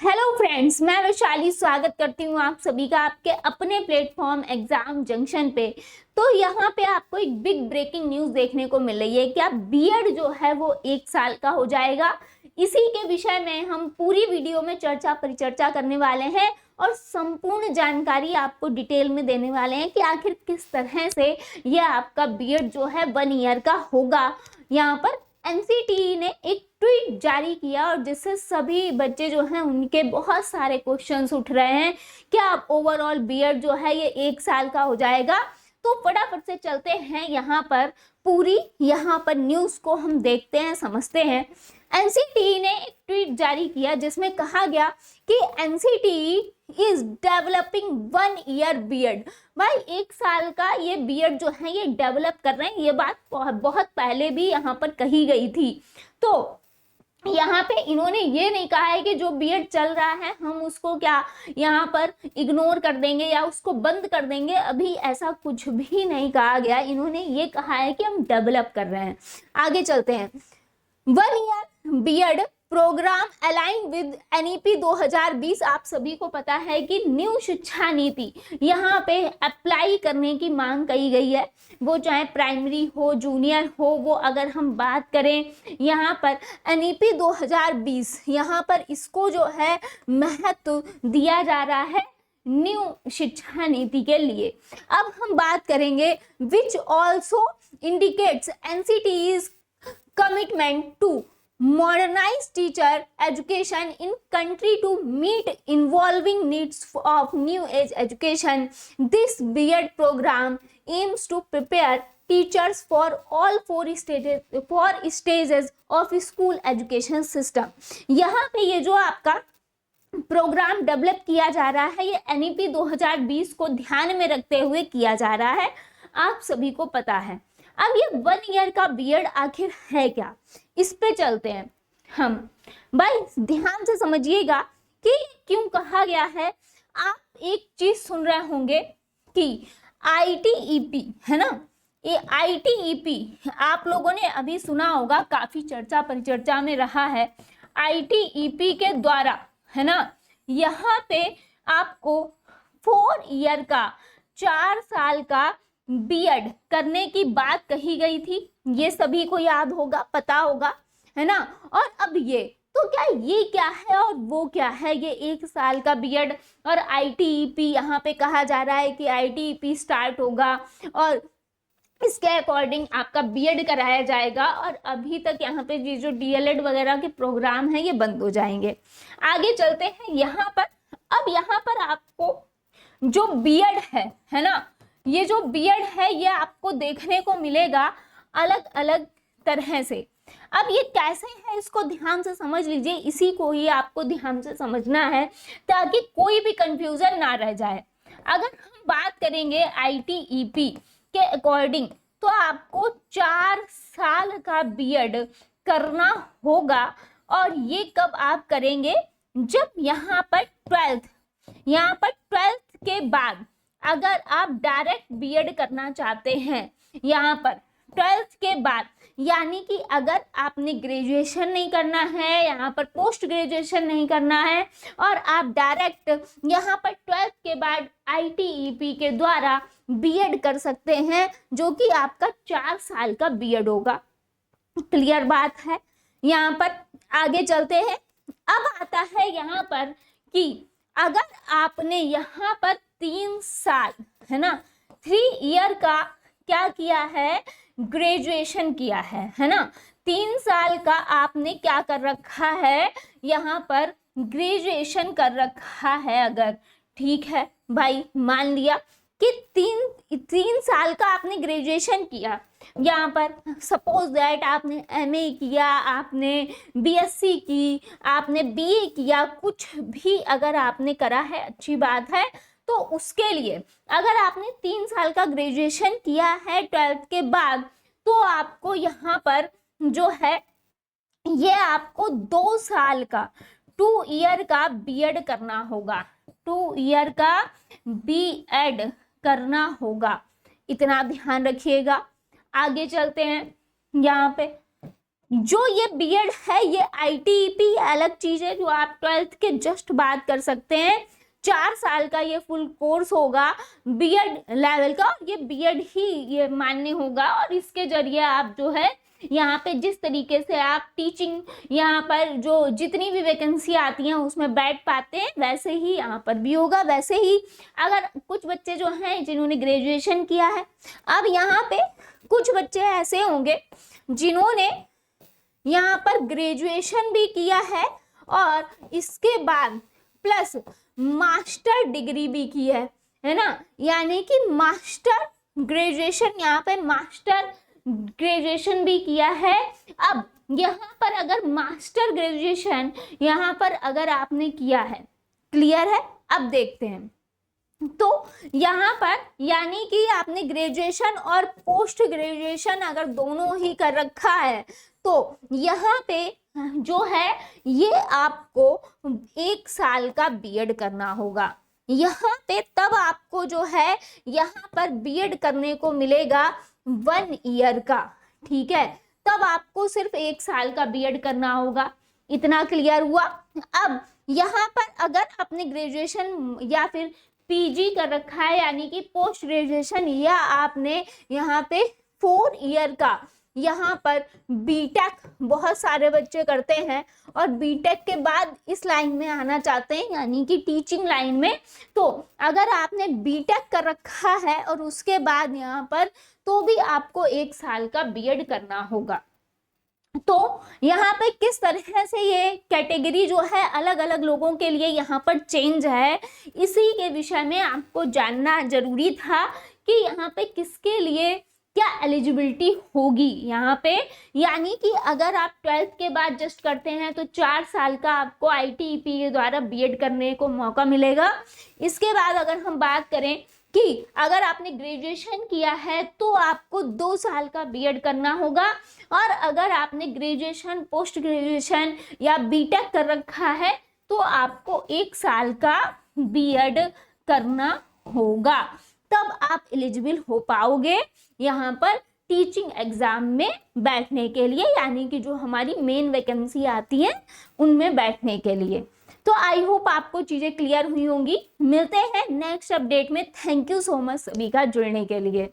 Hello friends, मैं वैशाली स्वागत करती हूँ आप सभी का आपके अपने प्लेटफॉर्म एग्जाम जंक्शन पे। तो यहाँ पे आपको एक बिग ब्रेकिंग न्यूज़ देखने को मिल रही है कि अब बीएड जो है वो 1 साल का हो जाएगा। इसी के विषय में हम पूरी वीडियो में परिचर्चा करने वाले हैं और संपूर्ण जानकारी आपको डिटेल में देने वाले हैं कि आखिर किस तरह से ये आपका बीएड जो है 1 ईयर का होगा। यहाँ पर एनसीटीई ने एक ट्वीट जारी किया और जिससे सभी बच्चे जो हैं उनके बहुत सारे क्वेश्चंस उठ रहे हैं कि अब ओवरऑल बीएड जो है ये 1 साल का हो जाएगा। तो फटाफट से चलते हैं यहाँ पर पूरी न्यूज़ को हम देखते हैं, समझते हैं। एनसीटीई ने एक ट्वीट जारी किया जिसमें कहा गया कि NCTE is developing 1 year BEd. भाई 1 साल का ये बीएड जो है ये डेवलप कर रहे हैं। ये बात बहुत पहले भी यहाँ पर कही गई थी। तो यहाँ पे इन्होंने ये नहीं कहा है कि जो बीएड चल रहा है हम उसको क्या यहाँ पर इग्नोर कर देंगे या उसको बंद कर देंगे। अभी ऐसा कुछ भी नहीं कहा गया। इन्होंने ये कहा है कि हम डेवलप कर रहे हैं। आगे चलते हैं। 1 year BEd programme align with NEP 2020। आप सभी को पता है कि न्यू शिक्षा नीति यहाँ पे अप्लाई करने की मांग कही गई है। वो चाहे प्राइमरी हो, जूनियर हो, वो अगर हम बात करें यहाँ पर एनईपी 2020, यहाँ पर इसको जो है महत्व दिया जा रहा है न्यू शिक्षा नीति के लिए। अब हम बात करेंगे which also indicates NCTE's commitment to modernize teacher education in country to meet evolving needs of new age education. This BEd program aims to prepare teachers for all four stages of school education system. यहाँ पे ये जो आपका programme develop किया जा रहा है ये एनईपी 2020 को ध्यान में रखते हुए किया जा रहा है, आप सभी को पता है। अब ये 1 ईयर का बीएड आखिर है क्या, इस पे चलते हैं हम। भाई ध्यान से समझिएगा कि क्यों कहा गया है। आप एक चीज सुन रहे होंगे कि आईटीईपी है ना, ये आईटीईपी आप लोगों ने अभी सुना होगा, काफी चर्चा परिचर्चा में रहा है। आईटीईपी के द्वारा है ना, यहाँ पे आपको 4 ईयर का 4 साल का बीएड करने की बात कही गई थी। ये सभी को याद होगा, पता होगा, है ना। और अब ये तो ये क्या है और वो क्या है, ये 1 साल का बीएड और आईटीईपी यहाँ पे कहा जा रहा है कि आईटीईपी स्टार्ट होगा और इसके अकॉर्डिंग आपका बीएड कराया जाएगा। और अभी तक यहाँ पे ये जो डीएलएड वगैरह के प्रोग्राम हैं ये बंद हो जाएंगे। आगे चलते हैं यहाँ पर। अब यहाँ पर आपको जो बीएड है ना, ये जो बीएड है ये आपको देखने को मिलेगा अलग अलग तरह से। अब ये कैसे है इसको ध्यान से समझ लीजिए, इसी को ही आपको ध्यान से समझना है ताकि कोई भी कंफ्यूजन ना रह जाए। अगर हम बात करेंगे आईटीईपी के अकॉर्डिंग तो आपको 4 साल का बीएड करना होगा। और ये कब आप करेंगे, जब यहाँ पर 12th के बाद अगर आप डायरेक्ट बीएड करना चाहते हैं यहाँ पर 12th के बाद, यानी कि अगर आपने ग्रेजुएशन नहीं करना है, यहाँ पर पोस्ट ग्रेजुएशन नहीं करना है और आप डायरेक्ट यहाँ पर 12th के बाद आईटीईपी के द्वारा बीएड कर सकते हैं, जो कि आपका 4 साल का बीएड होगा। क्लियर बात है। यहाँ पर आगे चलते हैं। अब आता है यहाँ पर कि अगर आपने यहाँ पर 3 साल है ना, 3 ईयर का क्या किया है, ग्रेजुएशन किया है ना। 3 साल का आपने क्या कर रखा है, यहाँ पर ग्रेजुएशन कर रखा है। अगर ठीक है भाई, मान लिया कि 3 साल का आपने ग्रेजुएशन किया, यहाँ पर सपोज दैट आपने एमए किया, आपने बीएससी की, आपने बीए किया, कुछ भी अगर आपने करा है अच्छी बात है। तो उसके लिए अगर आपने 3 साल का ग्रेजुएशन किया है 12th के बाद, तो आपको यहाँ पर जो है ये आपको 2 साल का 2 ईयर का बीएड करना होगा। 2 ईयर का बीएड करना होगा, इतना ध्यान रखिएगा। आगे चलते हैं। यहाँ पे जो ये बीएड है ये आईटीईपी अलग चीज है जो आप 12th के जस्ट बाद कर सकते हैं। 4 साल का ये फुल कोर्स होगा बीएड लेवल का, और ये बीएड ही ये मान्य होगा, और इसके जरिए आप जो है यहाँ पे जिस तरीके से आप टीचिंग यहाँ पर जो जितनी भी वैकेंसी आती हैं उसमें बैठ पाते हैं वैसे ही यहाँ पर भी होगा। वैसे ही अगर कुछ बच्चे जो हैं जिन्होंने ग्रेजुएशन किया है, अब यहाँ पे कुछ बच्चे ऐसे होंगे जिन्होंने यहाँ पर ग्रेजुएशन भी किया है और इसके बाद प्लस मास्टर डिग्री भी की है ना, यानी कि मास्टर ग्रेजुएशन यहाँ पे मास्टर ग्रेजुएशन भी किया है। अब यहाँ पर अगर मास्टर ग्रेजुएशन यहाँ पर अगर आपने किया है, क्लियर है, अब देखते हैं तो यहाँ पर यानी कि आपने ग्रेजुएशन और पोस्ट ग्रेजुएशन अगर दोनों ही कर रखा है तो यहाँ पे जो है ये आपको 1 साल का बीएड करना होगा। यहाँ पे तब आपको जो है यहाँ पर बीएड करने को मिलेगा 1 ईयर का, ठीक है, तब आपको सिर्फ 1 साल का बीएड करना होगा। इतना क्लियर हुआ। अब यहाँ पर अगर आपने ग्रेजुएशन या फिर पीजी कर रखा है यानी कि पोस्ट ग्रेजुएशन, या आपने यहाँ पे 4 ईयर का यहाँ पर बीटेक बहुत सारे बच्चे करते हैं और बीटेक के बाद इस लाइन में आना चाहते हैं यानी कि टीचिंग लाइन में, तो अगर आपने बीटेक कर रखा है और उसके बाद यहाँ पर तो भी आपको 1 साल का बीएड करना होगा। तो यहाँ पे किस तरह से ये कैटेगरी जो है अलग अलग लोगों के लिए यहाँ पर चेंज है, इसी के विषय में आपको जानना जरूरी था कि यहाँ पे किसके लिए क्या एलिजिबिलिटी होगी यहाँ पे। यानी कि अगर आप 12th के बाद जस्ट करते हैं तो 4 साल का आपको आईटीईपी के द्वारा बीएड करने को मौका मिलेगा। इसके बाद अगर हम बात करें कि अगर आपने ग्रेजुएशन किया है तो आपको 2 साल का बीएड करना होगा, और अगर आपने ग्रेजुएशन पोस्ट ग्रेजुएशन या बीटेक कर रखा है तो आपको 1 साल का बीएड करना होगा, तब आप एलिजिबल हो पाओगे यहाँ पर टीचिंग एग्जाम में बैठने के लिए, यानी कि जो हमारी मेन वैकेंसी आती है उनमें बैठने के लिए। तो आई होप आपको चीजें क्लियर हुई होंगी। मिलते हैं नेक्स्ट अपडेट में। थैंक यू सो मच सभी का जुड़ने के लिए।